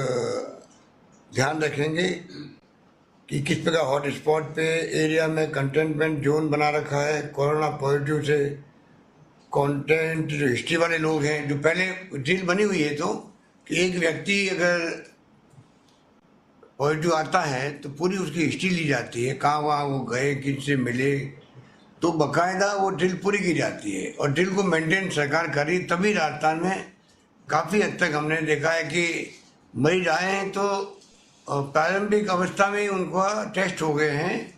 ध्यान रखेंगे कि किस प्रकार हॉट स्पॉट पे एरिया में कंटेनमेंट जोन बना रखा है। कोरोना पॉजिटिव से कंटेंट जो हिस्ट्री वाले लोग हैं, जो पहले ड्रिल बनी हुई है तो कि एक व्यक्ति अगर पॉजिटिव आता है तो पूरी उसकी हिस्ट्री ली जाती है, कहाँ वहाँ वो गए, किससे मिले, तो बाकायदा वो ड्रिल पूरी की जाती है। और ड्रिल को मेंटेन सरकार करी, तभी राजस्थान में काफ़ी हद तक हमने देखा है कि मरीज आए हैं तो प्रारंभिक अवस्था में ही उनको टेस्ट हो गए हैं।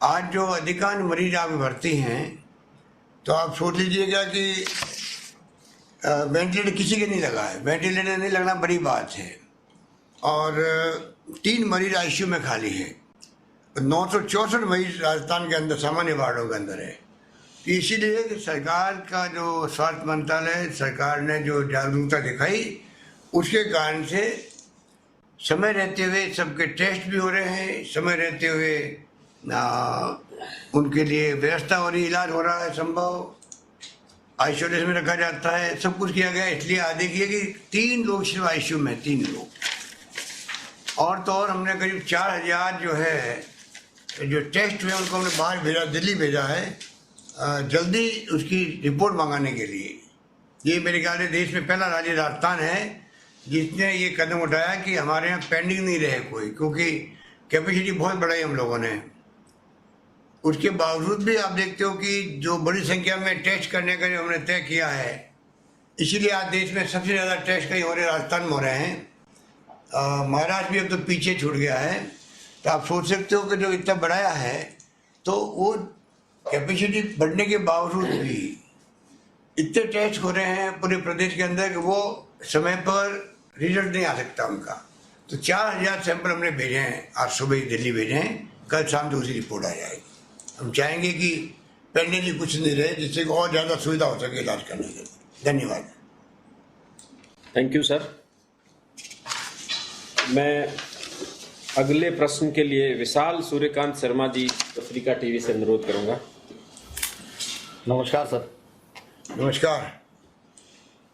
आज जो अधिकांश मरीज आप भर्ती हैं तो आप सोच लीजिएगा कि वेंटिलेटर किसी के नहीं लगा है, वेंटिलेटर नहीं लगना बड़ी बात है। और 3 मरीज आईसीयू में खाली है, 964 मरीज राजस्थान के अंदर सामान्य वार्डों के अंदर है। तो इसीलिए सरकार का जो स्वास्थ्य मंत्रालय, सरकार ने जो जागरूकता दिखाई, उसके कारण से समय रहते हुए सबके टेस्ट भी हो रहे हैं, समय रहते हुए उनके लिए व्यवस्था हो रही, इलाज हो रहा है, संभव आइसोलेशन में रखा जाता है, सब कुछ किया गया। इसलिए आज देखिए कि 3 लोग सिर्फ आईसीयू में, 3 लोग। और तो और हमने करीब 4000 जो है जो टेस्ट हुए उनको हमने बाहर भेजा, दिल्ली भेजा है जल्दी उसकी रिपोर्ट मंगाने के लिए। ये मेरे ख्याल से देश में पहला राज्य राजस्थान है जिसने ये कदम उठाया कि हमारे यहाँ पेंडिंग नहीं रहे कोई, क्योंकि कैपेसिटी बहुत बढ़ाई हम लोगों ने। उसके बावजूद भी आप देखते हो कि जो बड़ी संख्या में टेस्ट करने का जो हमने तय किया है, इसीलिए आज देश में सबसे ज़्यादा टेस्ट कहीं हो रहे राजस्थान में हो रहे हैं। महाराष्ट्र भी अब तो पीछे छूट गया है। तो आप सोच सकते हो कि जो इतना बढ़ाया है तो वो कैपेसिटी बढ़ने के बावजूद भी इतने टेस्ट हो रहे हैं पूरे प्रदेश के अंदर कि वो समय पर रिजल्ट नहीं आ सकता उनका। तो 4000 सैंपल हमने भेजे हैं, आज सुबह ही दिल्ली भेजे हैं, कल शाम तो उसी रिपोर्ट आ जाएगी। हम चाहेंगे कि पेंडेंटली कुछ नहीं रहे, जिससे और ज़्यादा सुविधा हो सके इलाज करने के लिए। धन्यवाद। Thank you sir. मैं अगले प्रश्न के लिए विशाल सूर्यकांत शर्मा जी पत्रिका टीवी से अनुरोध करूंगा। नमस्कार सर। नमस्कार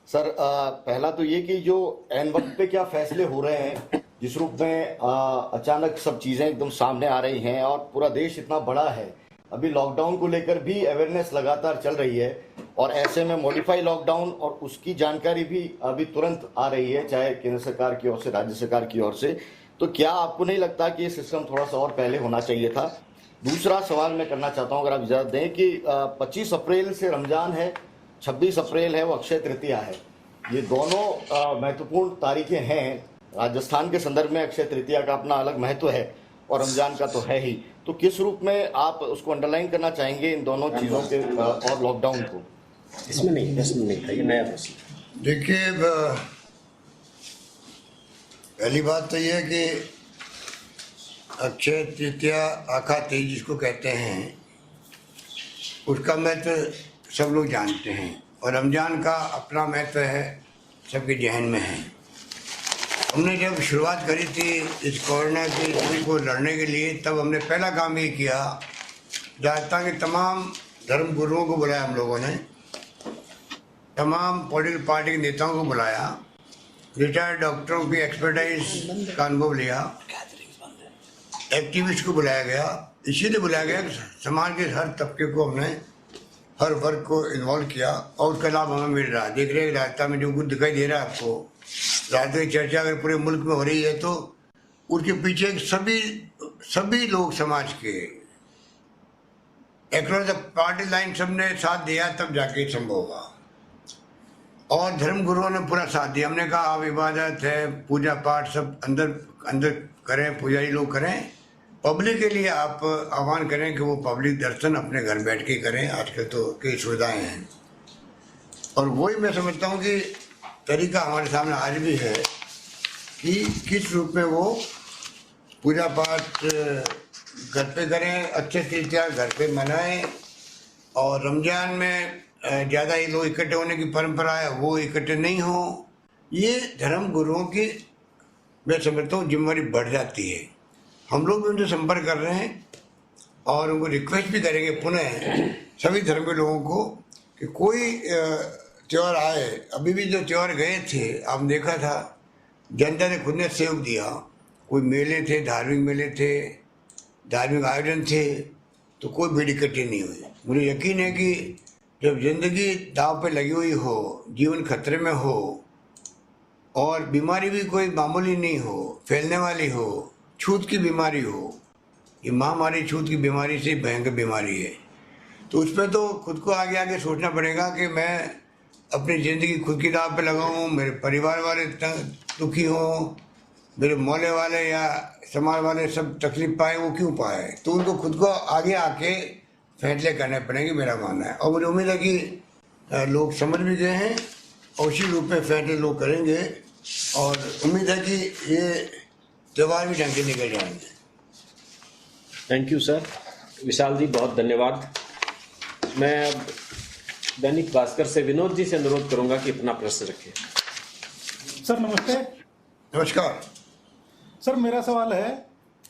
सर, पहला तो ये कि जो एन वक्त पे क्या फैसले हो रहे हैं, जिस रूप में अचानक सब चीज़ें एकदम सामने आ रही हैं और पूरा देश इतना बड़ा है, अभी लॉकडाउन को लेकर भी अवेयरनेस लगातार चल रही है और ऐसे में मॉडिफाई लॉकडाउन और उसकी जानकारी भी अभी तुरंत आ रही है, चाहे केंद्र सरकार की ओर से, राज्य सरकार की ओर से, तो क्या आपको नहीं लगता कि ये सिस्टम थोड़ा सा और पहले होना चाहिए था? दूसरा सवाल मैं करना चाहता हूँ, अगर आप इजाज़त दें, कि 25 अप्रैल से रमज़ान है, 26 अप्रैल है वो अक्षय तृतीया है, ये दोनों महत्वपूर्ण तारीखें हैं। राजस्थान के संदर्भ में अक्षय तृतीया का अपना अलग महत्व है और रमजान का तो है ही, तो किस रूप में आप उसको अंडरलाइन करना चाहेंगे इन दोनों चीज़ों के और लॉकडाउन को? इसमें नहीं था, ये नया प्रश्न। देखिए, पहली बात तो यह है कि अक्षय तृतीया आखा तीज जिसको कहते हैं, उसका महत्व सब लोग जानते हैं और रमज़ान का अपना महत्व है, सबके जहन में है। हमने जब शुरुआत करी थी इस कोरोना की स्थिति को लड़ने के लिए, तब हमने पहला काम ये किया, राजस्थान के तमाम धर्म गुरुओं को बुलाया, हम लोगों ने तमाम पॉलिटिकल पार्टी के नेताओं को बुलाया, रिटायर्ड डॉक्टरों की एक्सपर्टाइज का अनुभव लिया, एक्टिविस्ट को बुलाया गया। इसीलिए बुलाया गया कि समाज के हर तबके को हमने, हर वर्ग को इन्वॉल्व किया और उसका लाभ हमें मिल रहा है। देख रहे हैं राजस्थान में जो कुछ दिखाई दे रहा है आपको, राजनीतिक चर्चा अगर पूरे मुल्क में हो रही है तो उसके पीछे सभी लोग समाज के अक्रॉस द पार्टी लाइन सबने साथ दिया, तब जाके संभव होगा। और धर्म गुरुओं ने पूरा साथ दिया। हमने कहा आप इबादत है, पूजा पाठ सब अंदर करें, पुजारी लोग करें, पब्लिक के लिए आप आह्वान करें कि वो पब्लिक दर्शन अपने घर बैठ के करें। आजकल तो कई सुविधाएं हैं और वही मैं समझता हूँ कि तरीका हमारे सामने आज भी है कि किस रूप में वो पूजा पाठ घर पे करें, अच्छे तरीके घर पे मनाएं और रमज़ान में ज़्यादा ही लोग इकट्ठे होने की परंपरा है, वो इकट्ठे नहीं हो। ये धर्म गुरुओं की मैं समझता हूँ जिम्मेदारी बढ़ जाती है। हम लोग भी उनसे संपर्क कर रहे हैं और उनको रिक्वेस्ट भी करेंगे पुनः सभी धर्म के लोगों को कि कोई त्यौहार आए। अभी भी जो त्यौहार गए थे, आपने देखा था जनता ने खुद ने सहयोग दिया। कोई मेले थे, धार्मिक मेले थे, धार्मिक आयोजन थे, तो कोई भीड़ इकट्ठी नहीं हुई। मुझे यकीन है कि जब जिंदगी दाव पे लगी हुई हो, जीवन खतरे में हो और बीमारी भी कोई मामूली नहीं हो, फैलने वाली हो, छूत की बीमारी हो, ये महामारी छूत की बीमारी से भयंकर बीमारी है, तो उस पर तो खुद को आगे आगे सोचना पड़ेगा कि मैं अपनी ज़िंदगी खुद की दाव पे लगाऊं, मेरे परिवार वाले दुखी हों, मेरे मोहल्ले वाले या समाज वाले सब तकलीफ पाए, वो क्यों पाए। तो उनको खुद को आगे आके फैसले करने पड़ेंगे, मेरा मानना है। और मुझे उम्मीद है कि लोग समझ भी गए हैं और उसी रूप में फैसले लोग करेंगे और उम्मीद है कि ये त्यौहार भी ढंग से निकल जाएंगे। Thank you sir. Vishal ji बहुत धन्यवाद। मैं अब दैनिक भास्कर से विनोद जी से अनुरोध करूंगा कि अपना प्रश्न रखें। सर नमस्ते। नमस्कार सर, मेरा सवाल है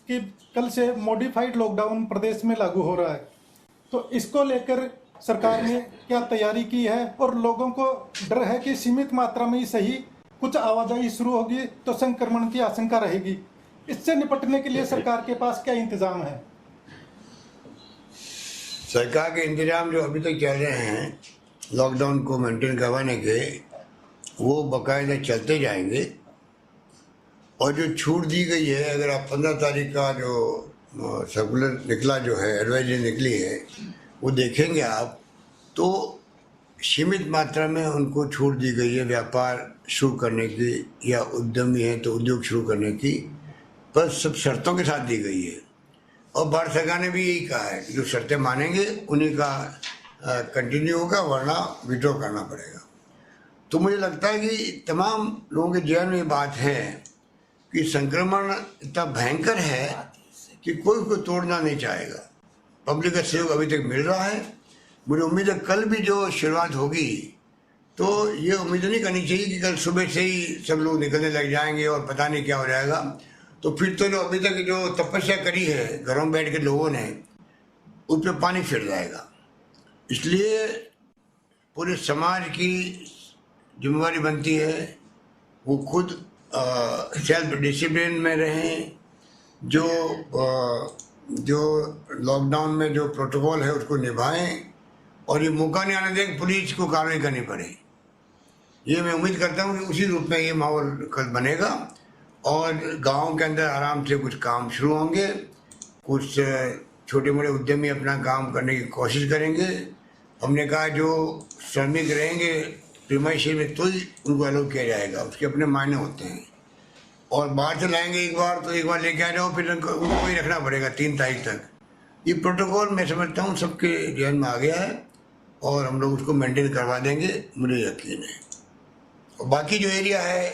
कि कल से मॉडिफाइड लॉकडाउन प्रदेश में लागू हो रहा है, तो इसको लेकर सरकार ने क्या तैयारी की है और लोगों को डर है कि सीमित मात्रा में ही सही कुछ आवाजाही शुरू होगी तो संक्रमण की आशंका रहेगी। इससे निपटने के लिए सरकार के पास क्या इंतजाम है? सरकार के इंतजाम जो अभी तक चल रहे हैं लॉकडाउन को मेंटेन करवाने के, वो बाकायदा चलते जाएंगे। और जो छूट दी गई है, अगर आप 15 तारीख का जो सर्कुलर निकला जो है, एडवाइजरी निकली है, वो देखेंगे आप, तो सीमित मात्रा में उनको छूट दी गई है व्यापार शुरू करने की, या उद्यमी है तो उद्योग शुरू करने की, पर सब शर्तों के साथ दी गई है। और भारत सरकार ने भी यही कहा है कि जो शर्तें मानेंगे उन्हीं का कंटिन्यू होगा, वरना विड्रॉ करना पड़ेगा। तो मुझे लगता है कि तमाम लोगों के जीवन में ये बात है कि संक्रमण इतना भयंकर है कि कोई उसको तोड़ना नहीं चाहेगा। पब्लिक का सहयोग अभी तक मिल रहा है। मुझे उम्मीद है कल भी जो शुरुआत होगी, तो ये उम्मीद नहीं करनी चाहिए कि कल सुबह से ही सब लोग निकलने लग जाएंगे और पता नहीं क्या हो जाएगा। तो फिर तो जो अभी तक जो तपस्या करी है घरों में बैठ के लोगों ने, उस पर पानी फिर जाएगा। इसलिए पूरे समाज की जिम्मेवारी बनती है वो खुद सेल्फ डिसिप्लिन में रहें, जो लॉकडाउन में जो प्रोटोकॉल है उसको निभाएं, और ये मौका नहीं आने दें पुलिस को कार्रवाई करनी पड़े। ये मैं उम्मीद करता हूँ कि उसी रूप में ये माहौल कल बनेगा और गांव के अंदर आराम से कुछ काम शुरू होंगे, कुछ छोटे मोटे उद्यमी अपना काम करने की कोशिश करेंगे। हमने कहा जो श्रमिक रहेंगे प्रीमाइसी में तो ही उनको अलाउ किया जाएगा, उसके अपने मायने होते हैं। और बाहर से लाएंगे एक बार तो एक बार लेके आ जाओ, फिर उनको ही रखना पड़ेगा 3 तारीख तक। ये प्रोटोकॉल मैं समझता हूँ सबके ध्यान में आ गया है और हम लोग उसको मेंटेन करवा देंगे, मुझे यकीन है। और बाकी जो एरिया है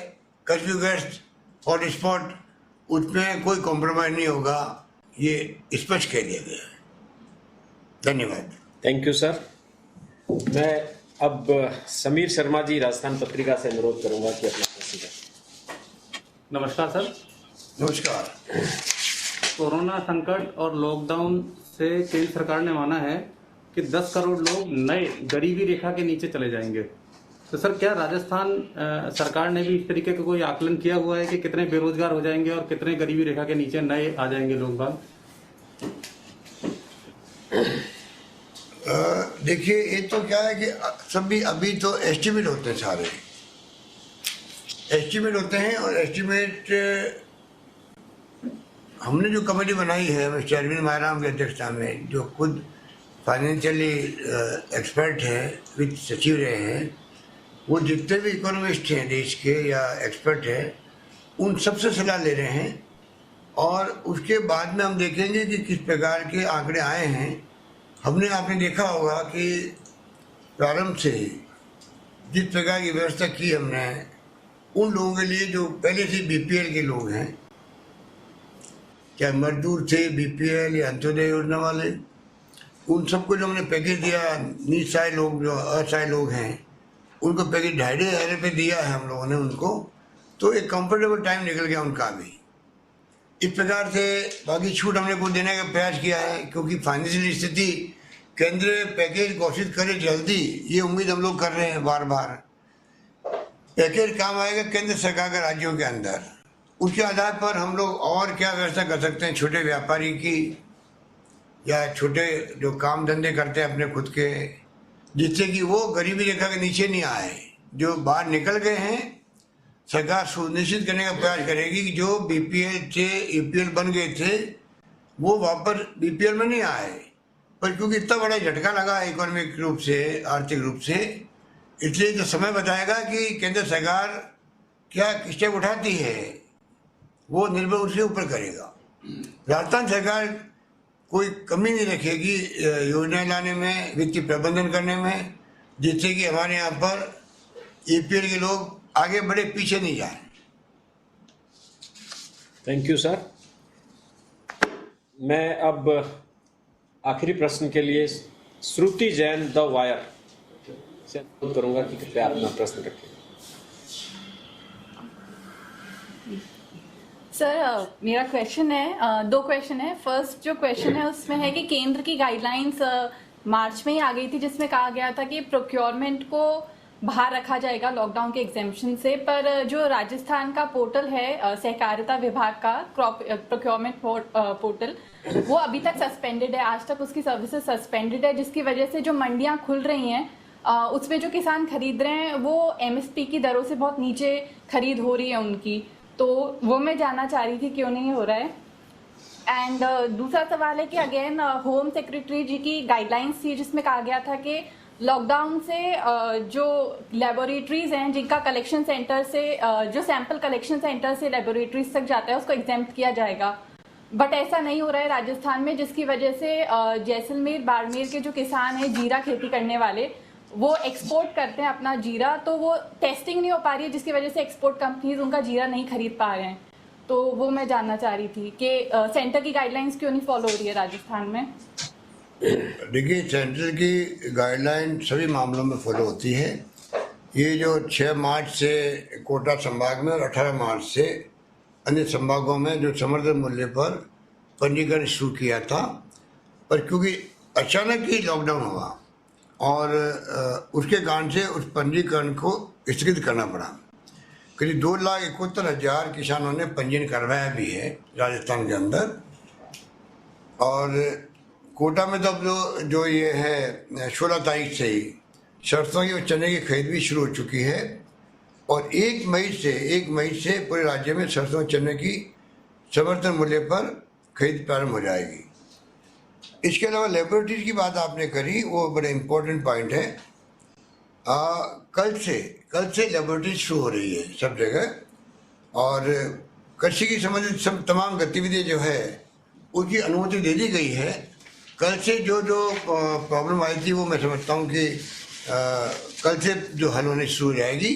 कर्फ्यूग्रस्त हॉट स्पॉट, उसमें कोई कॉम्प्रोमाइज़ नहीं होगा, ये स्पष्ट कह दिया गया है। धन्यवाद। Thank you sir. मैं अब समीर शर्मा जी राजस्थान पत्रिका से अनुरोध करूंगा कि अपना प्रश्न करें। नमस्कार सर। नमस्कार। कोरोना संकट और लॉकडाउन से केंद्र सरकार ने माना है कि 10 करोड़ लोग नए गरीबी रेखा के नीचे चले जाएंगे। तो सर क्या राजस्थान सरकार ने भी इस तरीके का कोई आकलन किया हुआ है कि कितने बेरोजगार हो जाएंगे और कितने गरीबी रेखा के नीचे नए आ जाएंगे लोग बाग? देखिए ये तो क्या है कि सभी अभी तो एस्टिमेट होते हैं, सारे एस्टिमेट होते हैं। और एस्टिमेट हमने जो कमेटी बनाई है मिस्टर अरविंद मायराम की अध्यक्षता में, जो खुद फाइनेंशियली एक्सपर्ट हैं, वित्त सचिव रहे हैं, वो जितने भी इकोनॉमिस्ट हैं देश के या एक्सपर्ट हैं उन सबसे सलाह ले रहे हैं। और उसके बाद में हम देखेंगे कि किस प्रकार के आंकड़े आए हैं। आपने देखा होगा कि प्रारंभ से ही जिस प्रकार की व्यवस्था की हमने उन लोगों के लिए जो पहले से बीपीएल के लोग हैं, चाहे मजदूर थे बीपीएल या अंत्योदय योजना वाले, उन सबको जो हमने पैकेज दिया, निसहाय लोग जो असहाय लोग हैं उनको पैकेज 2,500 रुपये दिया है हम लोगों ने उनको, तो एक कंफर्टेबल टाइम निकल गया उनका भी। इस प्रकार से बाकी छूट हमने को देने का प्रयास किया है, क्योंकि फाइनेंशियल स्थिति केंद्र पैकेज घोषित करे जल्दी, ये उम्मीद हम लोग कर रहे हैं बार बार। पैकेज काम आएगा केंद्र सरकार के राज्यों के अंदर, उसके आधार पर हम लोग और क्या व्यवस्था कर सकते हैं छोटे व्यापारी की या छोटे जो काम धंधे करते हैं अपने खुद के, जिससे कि वो गरीबी रेखा के नीचे नहीं आए। जो बाहर निकल गए हैं सरकार सुनिश्चित करने का प्रयास करेगी कि जो बीपीएल थे ईपीएल बन गए थे वो वापस बीपीएल में नहीं आए। पर क्योंकि इतना बड़ा झटका लगा है इकोनॉमिक रूप से, आर्थिक रूप से, इसलिए जो समय बताएगा कि केंद्र सरकार क्या स्टेप उठाती है वो निर्भर उसके ऊपर करेगा। राजस्थान सरकार कोई कमी नहीं रखेगी योजनाएं लाने में, वित्तीय प्रबंधन करने में, जिससे कि हमारे यहाँ पर ईपीएल के लोग आगे बढ़े, पीछे नहीं जाए। Thank you sir. मैं अब आखिरी प्रश्न के लिए श्रुति जैन द वायर से अनुरोध करूंगा कि कृपया अपना प्रश्न रखें। सर मेरा क्वेश्चन है, 2 क्वेश्चन है। फर्स्ट जो क्वेश्चन है उसमें है कि केंद्र की गाइडलाइंस मार्च में ही आ गई थी जिसमें कहा गया था कि प्रोक्योरमेंट को बाहर रखा जाएगा लॉकडाउन के एग्जेम्पशन से, पर जो राजस्थान का पोर्टल है सहकारिता विभाग का प्रोक्योरमेंट पोर्टल, वो अभी तक सस्पेंडेड है। आज तक उसकी सर्विसेज सस्पेंडेड है, जिसकी वजह से जो मंडियां खुल रही हैं उसमें जो किसान खरीद रहे हैं वो एमएसपी की दरों से बहुत नीचे खरीद हो रही है उनकी। तो वो मैं जानना चाह रही थी क्यों नहीं हो रहा है। एंड दूसरा सवाल है कि अगेन होम सेक्रेटरी जी की गाइडलाइंस थी जिसमें कहा गया था कि लॉकडाउन से जो लेबोरेटरीज हैं जिनका कलेक्शन सेंटर से जो सैंपल कलेक्शन सेंटर से लेबोरेटरीज तक जाता है उसको एग्जेम्प्ट किया जाएगा, बट ऐसा नहीं हो रहा है राजस्थान में, जिसकी वजह से जैसलमेर बाड़मेर के जो किसान हैं जीरा खेती करने वाले वो एक्सपोर्ट करते हैं अपना जीरा, तो वो टेस्टिंग नहीं हो पा रही है जिसकी वजह से एक्सपोर्ट कंपनीज उनका जीरा नहीं खरीद पा रहे हैं। तो वो मैं जानना चाह रही थी कि सेंटर की गाइडलाइंस क्यों नहीं फॉलो हो रही है राजस्थान में। देखिए सेंट्रल की गाइडलाइन सभी मामलों में फॉलो होती है। ये जो 6 मार्च से कोटा संभाग में और 18 मार्च से अन्य संभागों में जो समर्थन मूल्य पर पंजीकरण शुरू किया था, पर क्योंकि अचानक ही लॉकडाउन हुआ और उसके कारण से उस पंजीकरण को स्थगित करना पड़ा। करीब 2,71,000 किसानों ने पंजीयन करवाया भी है राजस्थान के अंदर। और कोटा में तो अब जो ये है 16 तारीख से ही सरसों की और चने की खरीद भी शुरू हो चुकी है और 1 मई से पूरे राज्य में सरसों चने की समर्थन मूल्य पर खरीद प्रारंभ हो जाएगी। इसके अलावा लेबोरेटरीज की बात आपने करी, वो बड़ा इम्पोर्टेंट पॉइंट है। कल से लेबोरेटरी शुरू हो रही है सब जगह और कृषि की संबंधित सब तमाम गतिविधियाँ जो है उसकी अनुमति दे दी गई है। कल से जो प्रॉब्लम आई थी वो मैं समझता हूँ कि कल से जो हल होने शुरू हो जाएगी।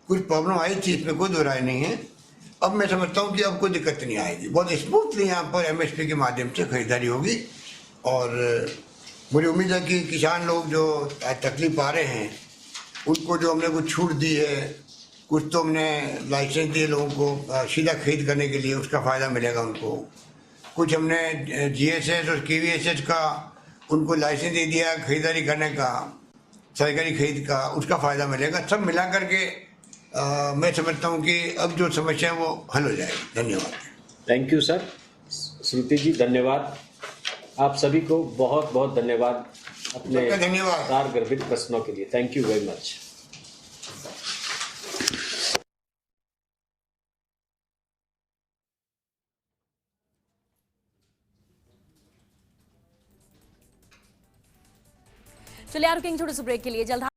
कुछ प्रॉब्लम आई थी, इसमें कोई दो राय नहीं है। अब मैं समझता हूँ कि अब कोई दिक्कत नहीं आएगी, बहुत स्मूथली यहाँ पर MSP के माध्यम से खरीदारी होगी और मुझे उम्मीद है कि किसान लोग जो तकलीफ पा रहे हैं उनको जो हमने कुछ छूट दी है, कुछ तो हमने लाइसेंस दिए लोगों को सीधा खरीद करने के लिए, उसका फ़ायदा मिलेगा उनको। कुछ हमने GSS और KVSS का उनको लाइसेंस दे दिया खरीदारी करने का, सरकारी खरीद का, उसका फ़ायदा मिलेगा। सब मिला करके मैं समझता हूँ कि अब जो समस्या है वो हल हो जाएगी। धन्यवाद। Thank you sir. Shruti ji धन्यवाद। आप सभी को बहुत बहुत धन्यवाद अपने धन्यवाद तार गर्भित प्रश्नों के लिए। Thank you very much. चलिए आ रुकेंगे छोटे से ब्रेक के लिए। जल्द